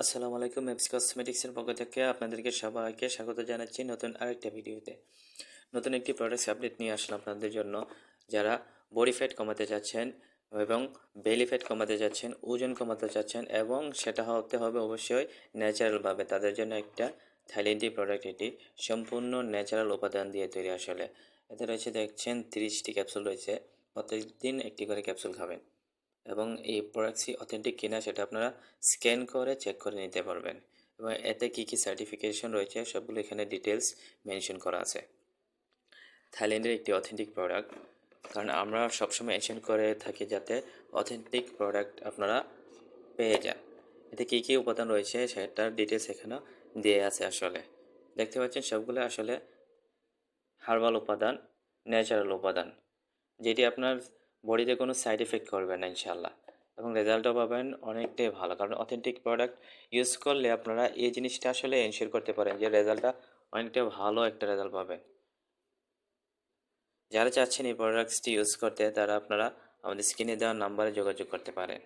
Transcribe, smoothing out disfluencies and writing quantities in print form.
আসসালামু আলাইকুম। ম্যাপস কসমেটিক্সের পক্ষ থেকে আপনাদেরকে সবাইকে স্বাগত জানাচ্ছি নতুন আরেকটা ভিডিওতে। নতুন একটি প্রোডাক্টস আপডেট নিয়ে আসলাম আপনাদের জন্য। যারা বডি ফ্যাট কমাতে চাচ্ছেন এবং বেলি ফ্যাট কমাতে চাচ্ছেন, ওজন কমাতে চাচ্ছেন এবং সেটা হতে হবে অবশ্যই ন্যাচারালভাবে, তাদের জন্য একটা থাইল্যান্ডি প্রোডাক্ট। এটি সম্পূর্ণ ন্যাচারাল উপাদান দিয়ে তৈরি আসলে। এতে রয়েছে, দেখছেন, 30টি ক্যাপসুল রয়েছে। প্রত্যেকদিন একটি করে ক্যাপসুল খাবেন এবং এই প্রোডাক্টটি অথেন্টিক কিনা সেটা আপনারা স্ক্যান করে চেক করে নিতে পারবেন। এবং এতে কী কী সার্টিফিকেশন রয়েছে সবগুলো এখানে ডিটেলস মেনশন করা আছে। থাইল্যান্ডের একটি অথেন্টিক প্রোডাক্ট, কারণ আমরা সবসময় মেনশন করে থাকি যাতে অথেন্টিক প্রোডাক্ট আপনারা পেয়ে যান। এতে কী কী উপাদান রয়েছে সেটার ডিটেলস এখানে দিয়ে আছে আসলে। দেখতে পাচ্ছেন সবগুলো আসলে হার্বাল উপাদান, ন্যাচারাল উপাদান, যেটি আপনার বডিতে কোনো সাইড এফেক্ট করবে না ইনশাল্লাহ, এবং রেজাল্টও পাবেন অনেকটাই ভালো। কারণ অথেন্টিক প্রোডাক্ট ইউজ করলে আপনারা এই জিনিসটা আসলে এনশিওর করতে পারেন যে রেজাল্টটা অনেকটা ভালো একটা রেজাল্ট পাবেন। যারা চাচ্ছেন এই প্রোডাক্টসটি ইউজ করতে, তারা আপনারা আমাদের স্ক্রিনে দেওয়া নাম্বারে যোগাযোগ করতে পারেন।